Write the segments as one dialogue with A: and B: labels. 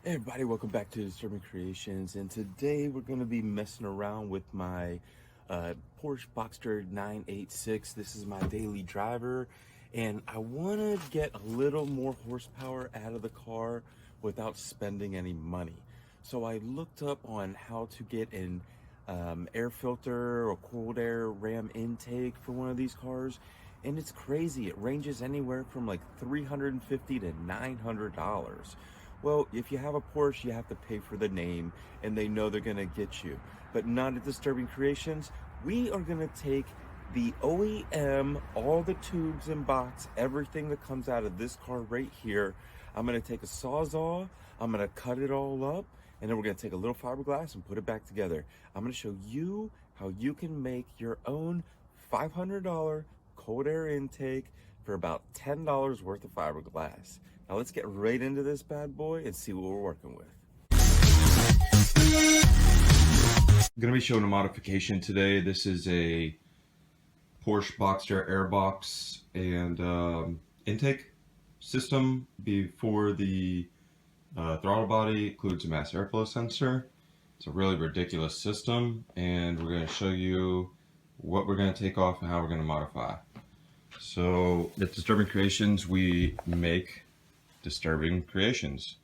A: Hey everybody, welcome back to Disturbing Kreationz, and today we're going to be messing around with my Porsche Boxster 986. This is my daily driver, and I want to get a little more horsepower out of the car without spending any money. So I looked up on how to get an air filter or cold air ram intake for one of these cars, and it's crazy. It ranges anywhere from like $350 to $900. Well, if you have a Porsche, you have to pay for the name, and they know they're gonna get you. But not at Disturbing Kreationz. We are gonna take the OEM, all the tubes and box, everything that comes out of this car right here. I'm gonna take a Sawzall, I'm gonna cut it all up, and then we're gonna take a little fiberglass and put it back together. I'm gonna show you how you can make your own $500 cold air intake for about $10 worth of fiberglass. Now let's get right into this bad boy and see what we're working with. I'm going to be showing a modification today. This is a Porsche Boxster airbox and intake system. Before the throttle body includes a mass airflow sensor. It's a really ridiculous system, and we're going to show you what we're going to take off and how we're going to modify. So at Disturbing Kreationz, we make Disturbing Kreationz.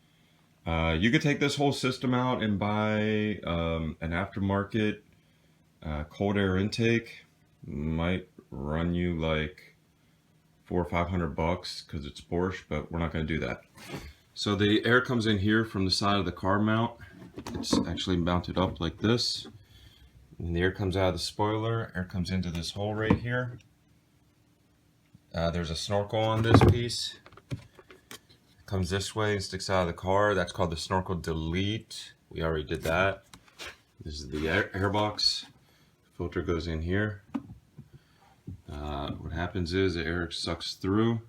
A: You could take this whole system out and buy an aftermarket cold air intake. Might run you like $400 or $500 because it's Porsche, but we're not going to do that. So the air comes in here from the side of the car mount. It's actually mounted up like this. And the air comes out of the spoiler. Air comes into this hole right here. There's a snorkel on this piece. Comes this way and sticks out of the car. That's called the snorkel delete. We already did that. This is the air box. Filter goes in here. What happens is the air sucks through,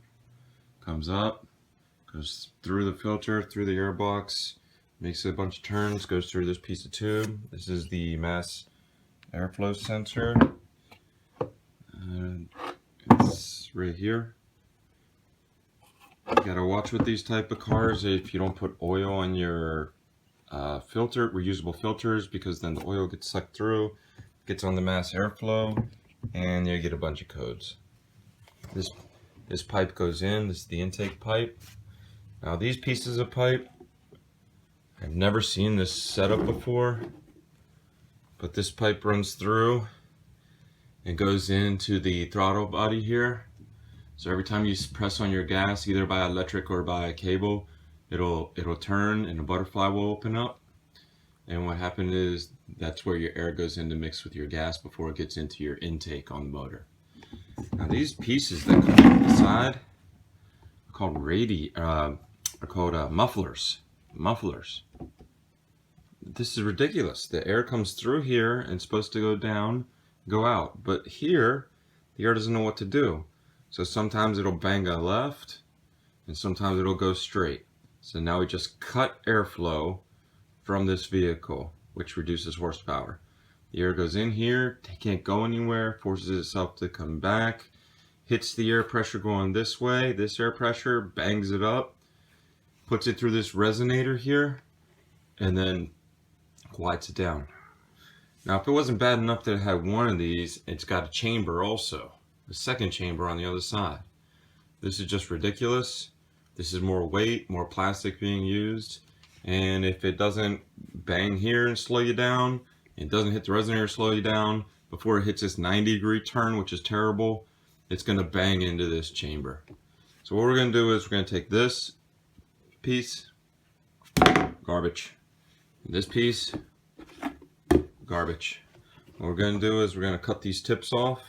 A: comes up, goes through the filter, through the air box, makes a bunch of turns, goes through this piece of tube. This is the mass airflow sensor. It's right here. You gotta watch with these type of cars if you don't put oil on your reusable filters, because then the oil gets sucked through, gets on the mass airflow, and you get a bunch of codes. This pipe goes in. This is the intake pipe. Now these pieces of pipe, I've never seen this setup before, but this pipe runs through and goes into the throttle body here. So every time you press on your gas, either by electric or by a cable, it'll turn and a butterfly will open up. And what happened is that's where your air goes in to mix with your gas before it gets into your intake on the motor. Now these pieces that come from the side are called mufflers. Mufflers. This is ridiculous. The air comes through here and it's supposed to go down, go out. But here, the air doesn't know what to do. So sometimes it'll bang a left and sometimes it'll go straight. So now we just cut airflow from this vehicle, which reduces horsepower. The air goes in here, it can't go anywhere, forces itself to come back, hits the air pressure going this way. This air pressure bangs it up, puts it through this resonator here, and then quiets it down. Now if it wasn't bad enough that it had one of these, it's got a chamber also. A second chamber on the other side. This is just ridiculous. This is more weight, more plastic being used, and if it doesn't bang here and slow you down, it doesn't hit the resonator and slow you down before it hits this 90-degree turn, which is terrible, it's going to bang into this chamber. So what we're going to do is we're going to take this piece, garbage, and this piece, garbage. What we're going to do is we're going to cut these tips off.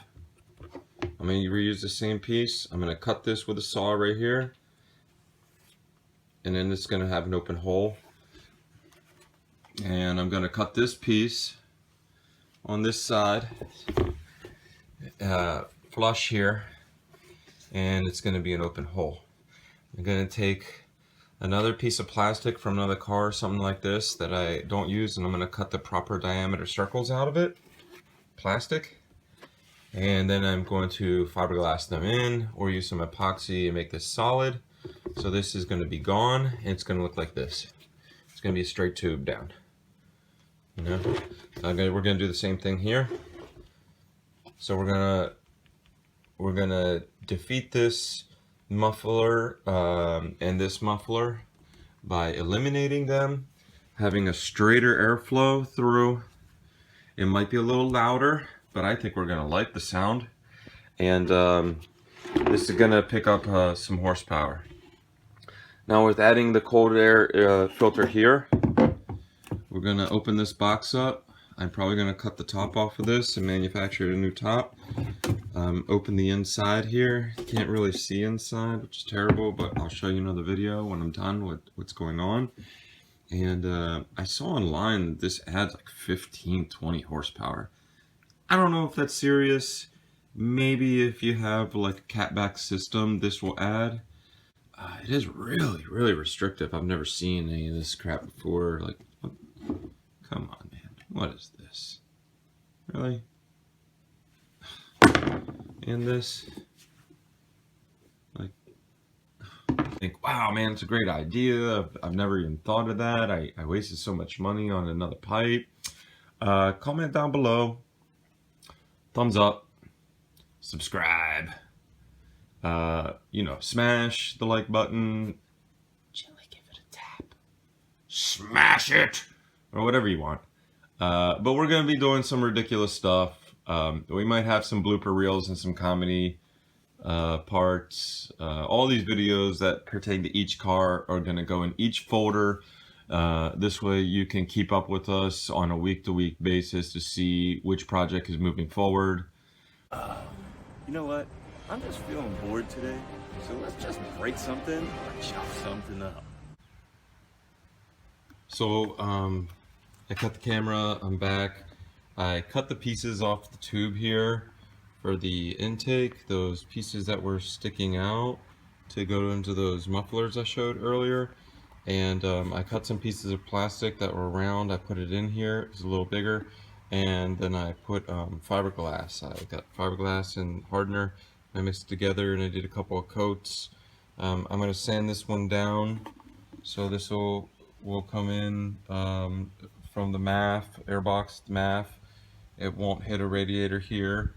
A: I'm going to reuse the same piece. I'm going to cut this with a saw right here, and then it's going to have an open hole. And I'm going to cut this piece on this side, flush here, and it's going to be an open hole. I'm going to take another piece of plastic from another car, something like this, that I don't use, and I'm going to cut the proper diameter circles out of it, plastic. And then I'm going to fiberglass them in or use some epoxy and make this solid. So this is going to be gone, and it's going to look like this. It's it's gonna be a straight tube down. You know, we're gonna do the same thing here. So we're gonna defeat this muffler and this muffler by eliminating them, having a straighter airflow through. It might be a little louder, but I think we're gonna like the sound. And this is gonna pick up some horsepower. Now with adding the cold air filter here, we're gonna open this box up. I'm probably gonna cut the top off of this and manufacture a new top. Open the inside here. Can't really see inside, which is terrible, but I'll show you another video when I'm done with what's going on. And I saw online that this adds like 15-20 horsepower. I don't know if that's serious. Maybe if you have like a catback system, this will add. It is really, really restrictive. I've never seen any of this crap before. Like, what? Come on, man. What is this? Really? And this? Like, I think, wow, man, it's a great idea. I've never even thought of that. I wasted so much money on another pipe. Comment down below. Thumbs up. Subscribe. You know, smash the like button. Gently give it a tap. Smash it! Or whatever you want. But we're going to be doing some ridiculous stuff. We might have some blooper reels and some comedy parts. All these videos that pertain to each car are going to go in each folder. This way you can keep up with us on a week-to-week basis to see which project is moving forward.
B: You know what? I'm just feeling bored today, so let's just break something or chop something up.
A: So, I cut the camera, I'm back. I cut the pieces off the tube here for the intake, those pieces that were sticking out to go into those mufflers I showed earlier. And I cut some pieces of plastic that were round, I put it in here, it's a little bigger. And then I put fiberglass. I got fiberglass and hardener. I mixed it together and I did a couple of coats. I'm going to sand this one down. So this will come in from the MAF, airbox MAF. It won't hit a radiator here.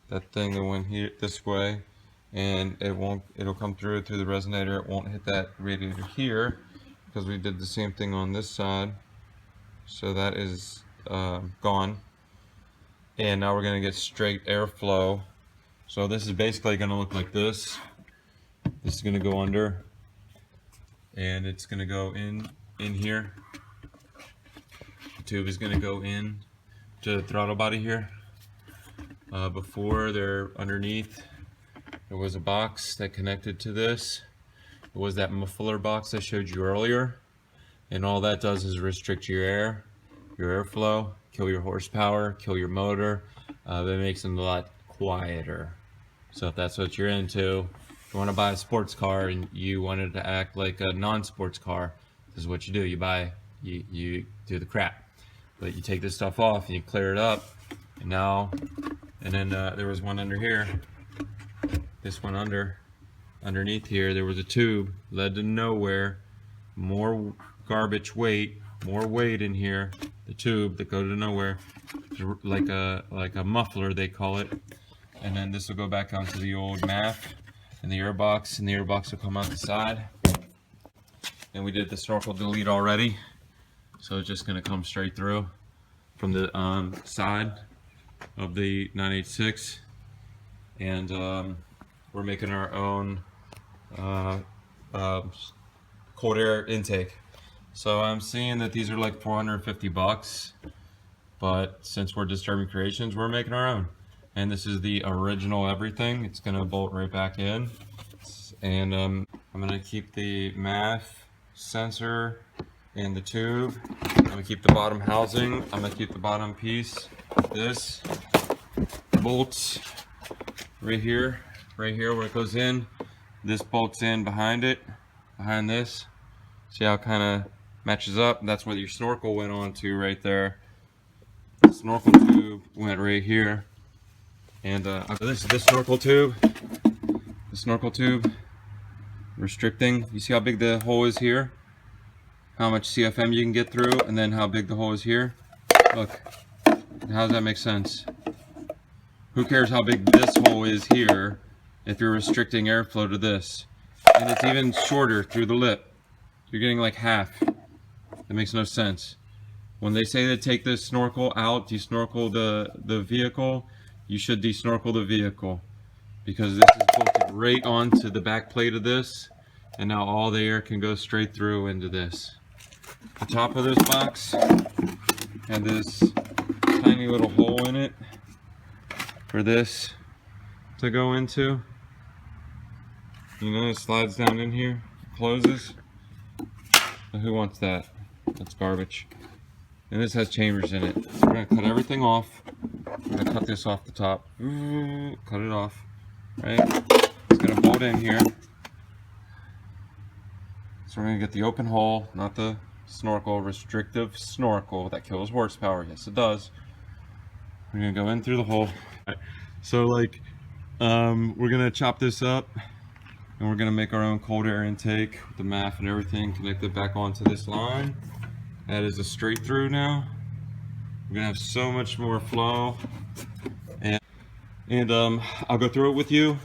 A: That thing that went here this way. And it'll come through the resonator. It won't hit that radiator here because we did the same thing on this side. So that is gone. And now we're going to get straight airflow. So this is basically going to look like this. This is going to go under. And it's going to go in here. The tube is going to go in to the throttle body here. Before they're underneath, there was a box that connected to this. It was that muffler box I showed you earlier. And all that does is restrict your air, your airflow, kill your horsepower, kill your motor. That makes them a lot quieter. So if that's what you're into, if you want to buy a sports car and you want it to act like a non-sports car, this is what you do. You do the crap. But you take this stuff off and you clear it up. And then there was one under here. This one underneath here, there was a tube, led to nowhere. More garbage weight, more weight in here. The tube that go to nowhere, like a muffler they call it. And then this will go back onto the old MAF and the airbox, and the airbox will come out the side. And we did the snorkel delete already, so it's just going to come straight through from the side of the 986. And we're making our own cold air intake. So I'm seeing that these are like 450 bucks, but since we're Disturbing Kreationz, we're making our own. And this is the original everything. It's gonna bolt right back in. And I'm gonna keep the MAF sensor and the tube. I'm gonna keep the bottom housing. I'm gonna keep the bottom piece. This bolts right here where it goes in. This bolts in behind it, behind this. See how it kind of matches up? That's where your snorkel went on to right there. The snorkel tube went right here. And this is the snorkel tube. The snorkel tube restricting. You see how big the hole is here? how much CFM you can get through and then how big the hole is here. Look, how does that make sense? Who cares how big this hole is here if you're restricting airflow to this? And it's even shorter through the lip. You're getting like half. That makes no sense. When they say to take this snorkel out, desnorkel the vehicle, you should desnorkel the vehicle, because this is bolted right onto the back plate of this, and now all the air can go straight through into this. The top of this box had this tiny little hole in it for this to go into. You know, it slides down in here, closes. But who wants that? That's garbage. And this has chambers in it. We're gonna cut everything off. We're gonna cut this off the top. Cut it off. Right? It's gonna bolt in here. So we're gonna get the open hole, not the snorkel, restrictive snorkel that kills horsepower. Yes, it does. We're gonna go in through the hole. So like, we're gonna chop this up, and we're gonna make our own cold air intake with the MAF and everything connected back onto this line. That is a straight through now. We're gonna have so much more flow, and I'll go through it with you.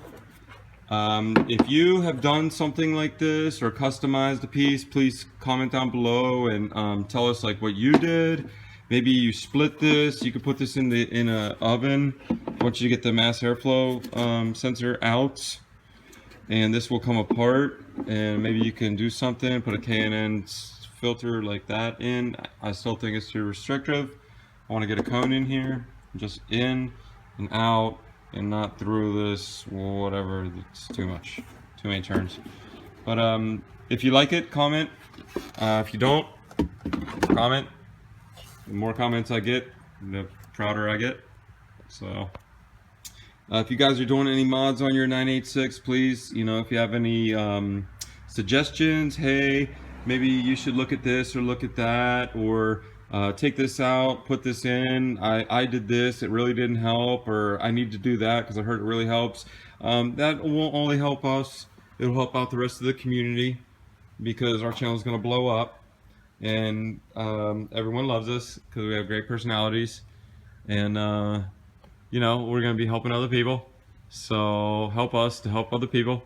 A: If you have done something like this or customized a piece, please comment down below and tell us like what you did. Maybe you split this. You could put this in a oven once you get the mass airflow sensor out, and this will come apart. And maybe you can do something, put a K&N filter like that in. I still think it's too restrictive. I want to get a cone in here, just in and out, and not through this, whatever. It's too much, too many turns. But if you like it, comment. If you don't, comment. The more comments I get, the prouder I get. So if you guys are doing any mods on your 986, please, you know, if you have any suggestions, hey, maybe you should look at this or look at that, or take this out, put this in. I did this, it really didn't help, or I need to do that because I heard it really helps. That won't only help us, it'll help out the rest of the community, because our channel is going to blow up, and everyone loves us because we have great personalities, and you know, we're going to be helping other people, so help us to help other people.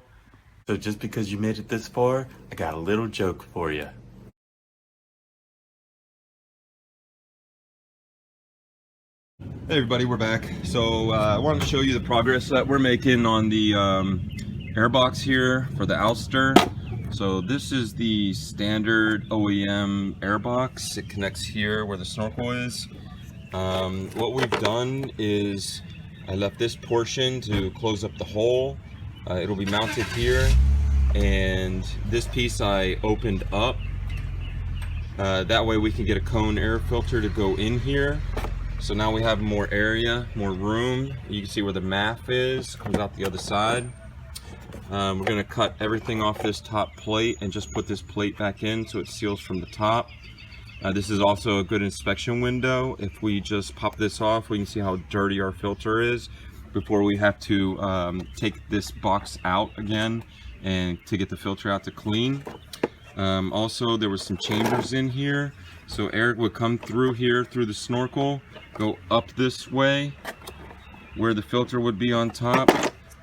B: So just because you made it this far, I got a little joke for you.
A: Hey everybody, we're back. So I wanted to show you the progress that we're making on the airbox here for the Boxster. So this is the standard OEM airbox. It connects here where the snorkel is. What we've done is I left this portion to close up the hole. It'll be mounted here, and this piece I opened up. That way we can get a cone air filter to go in here. So now we have more area, more room. You can see where the MAF is, comes out the other side. We're gonna cut everything off this top plate and just put this plate back in so it seals from the top. This is also a good inspection window. If we just pop this off, we can see how dirty our filter is before we have to take this box out again and to get the filter out to clean. Also, there was some chambers in here, so air would come through here through the snorkel, go up this way where the filter would be on top,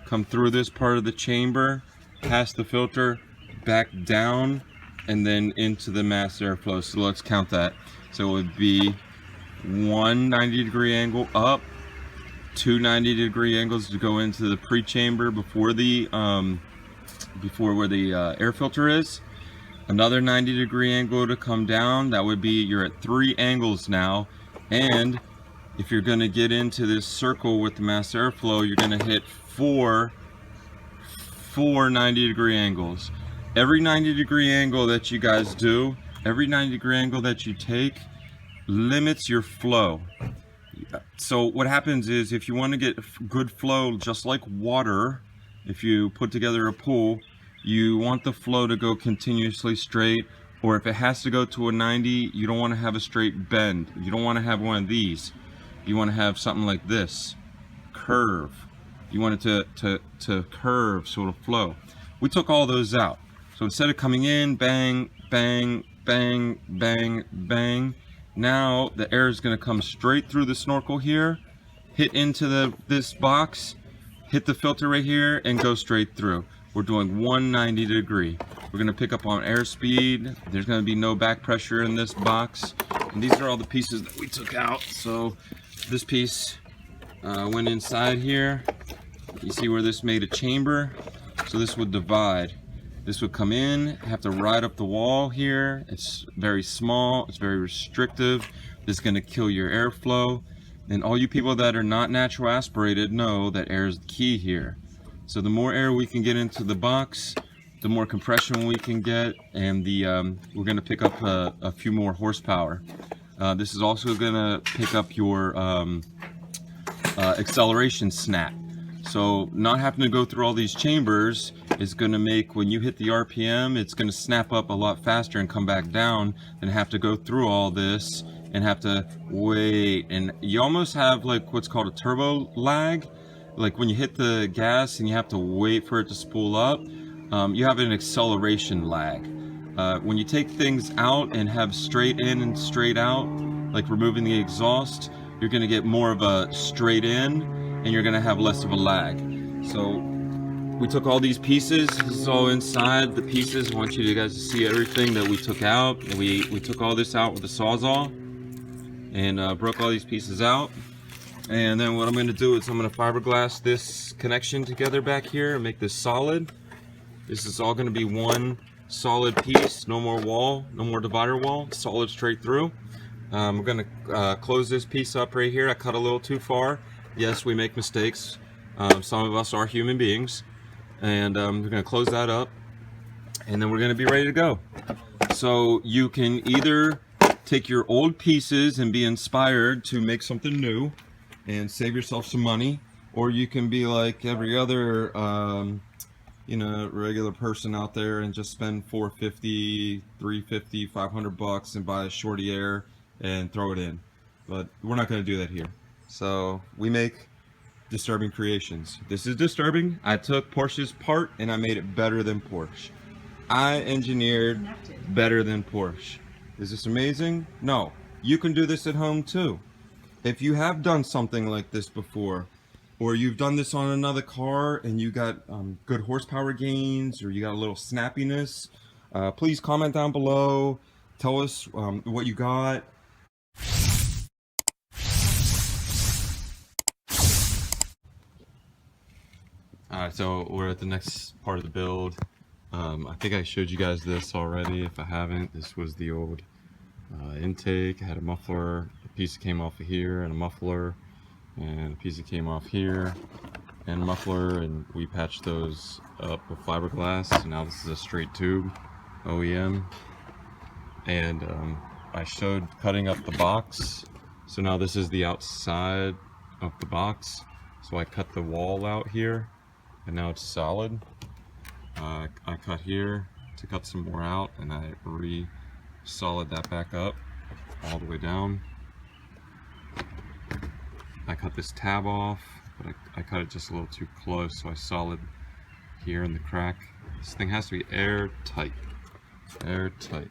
A: come through this part of the chamber, past the filter, back down, and then into the mass airflow. So let's count that. So it would be one 90-degree angle up, two 90-degree angles to go into the pre-chamber before the before where the air filter is, another 90-degree angle to come down. That would be, you're at 3 angles now. And if you're going to get into this circle with the mass airflow, you're going to hit four 90-degree angles. Every 90-degree angle that you guys do, every 90-degree angle that you take limits your flow. So what happens is, if you want to get good flow, just like water, if you put together a pool, you want the flow to go continuously straight, or if it has to go to a 90, you don't want to have a straight bend. You don't want to have one of these. You want to have something like this, curve. You want it to curve, so it'll flow. We took all those out. So instead of coming in, bang, bang, bang, bang, bang. Now the air is going to come straight through the snorkel here, hit into this box, hit the filter right here, and go straight through. We're doing 190 degree. We're going to pick up on airspeed. There's going to be no back pressure in this box. And these are all the pieces that we took out. So this piece went inside here. You see where this made a chamber? So this would divide. This would come in, have to ride up the wall here. It's very small, it's very restrictive. This is going to kill your airflow. And all you people that are not natural aspirated know that air is the key here. So the more air we can get into the box, the more compression we can get, and we're going to pick up a few more horsepower. This is also going to pick up your acceleration snap. So not having to go through all these chambers is going to make, when you hit the RPM, it's going to snap up a lot faster and come back down than have to go through all this and have to wait. And you almost have like what's called a turbo lag. Like when you hit the gas and you have to wait for it to spool up, you have an acceleration lag. When you take things out and have straight in and straight out, like removing the exhaust, you're going to get more of a straight in, and you're going to have less of a lag. So we took all these pieces. This is all inside the pieces. I want you guys to see everything that we took out. And we took all this out with a Sawzall and broke all these pieces out. And then what I'm going to do is I'm going to fiberglass this connection together back here and make this solid. This is all going to be one solid piece. No more wall, no more divider wall, solid straight through. We're going to close this piece up right here. I cut a little too far. Yes, we make mistakes. Some of us are human beings. And we're going to close that up. And then we're going to be ready to go. So you can either take your old pieces and be inspired to make something new and save yourself some money, or you can be like every other regular person out there and just spend $450, $350, $500 and buy a shorty air and throw it in. But we're not going to do that here. So we make Disturbing Kreationz. This is disturbing. I took Porsche's part and I made it better than Porsche. I engineered better than Porsche. Is this amazing? No. You can do this at home too. If you have done something like this before, or you've done this on another car and you got good horsepower gains, or you got a little snappiness, please comment down below. Tell us what you got. Alright, so we're at the next part of the build. I think I showed you guys this already. If I haven't, this was the old intake. I had a muffler, a piece that came off of here, and a muffler, and a piece that came off here, and a muffler, and we patched those up with fiberglass. So now this is a straight tube, OEM. And I showed cutting up the box. So now this is the outside of the box. So I cut the wall out here, and now it's solid. I cut here to cut some more out, and I solid that back up all the way down. I cut this tab off, but I cut it just a little too close, so I solid here in the crack. This thing has to be airtight. Airtight.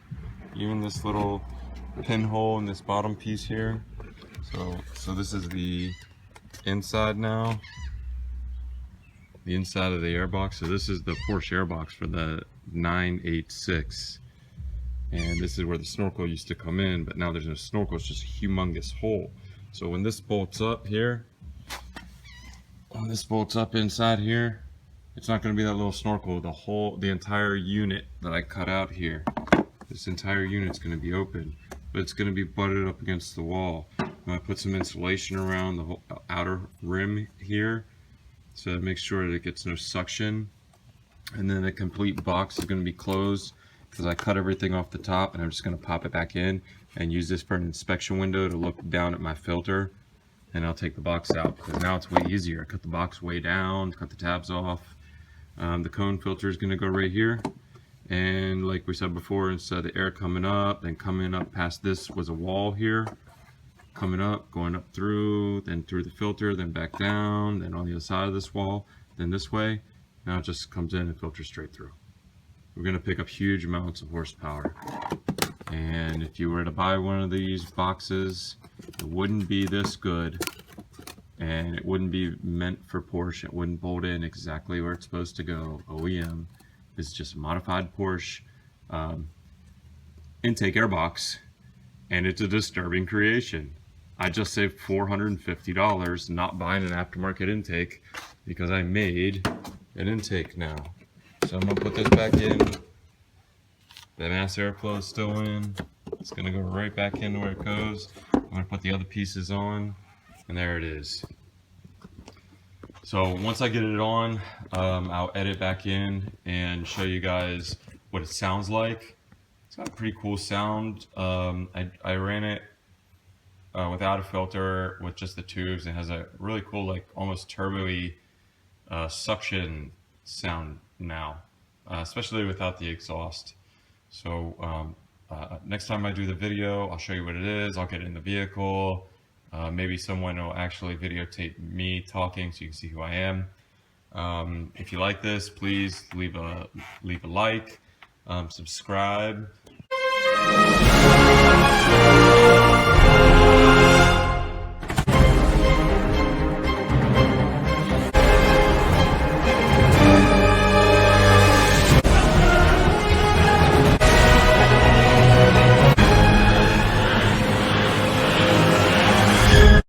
A: Even this little pinhole in this bottom piece here. So this is the inside now. The inside of the airbox. So this is the Porsche airbox for the 986. And this is where the snorkel used to come in, but now there's no snorkel, it's just a humongous hole. So when this bolts up here, when this bolts up inside here, it's not going to be that little snorkel. The entire unit that I cut out here, this entire unit's going to be open, but it's going to be butted up against the wall. I put some insulation around the whole outer rim here, so it makes sure that it gets no suction. And then the complete box is going to be closed, because I cut everything off the top, and I'm just going to pop it back in and use this for an inspection window to look down at my filter. And I'll take the box out, because now it's way easier. I cut the box way down, cut the tabs off. The cone filter is going to go right here, and like we said before, instead of the air coming up, then coming up past this was a wall here, coming up, going up through, then through the filter, then back down, then on the other side of this wall, then this way. Now it just comes in and filters straight through. We're going to pick up huge amounts of horsepower. And if you were to buy one of these boxes, it wouldn't be this good. And it wouldn't be meant for Porsche. It wouldn't bolt in exactly where it's supposed to go. OEM is just a modified Porsche intake airbox, and it's a disturbing creation. I just saved $450 not buying an aftermarket intake because I made an intake now. So I'm gonna put this back in. The mass airflow is still in. It's gonna go right back in where it goes. I'm gonna put the other pieces on, and there it is. So once I get it on, I'll edit back in and show you guys what it sounds like. It's got a pretty cool sound. I ran it without a filter with just the tubes. It has a really cool, like almost turbo-y suction sound now, especially without the exhaust. So next time I do the video, I'll show you what it is. I'll get it in the vehicle. Maybe someone will actually videotape me talking so you can see who I am. If you like this, please leave a like, subscribe.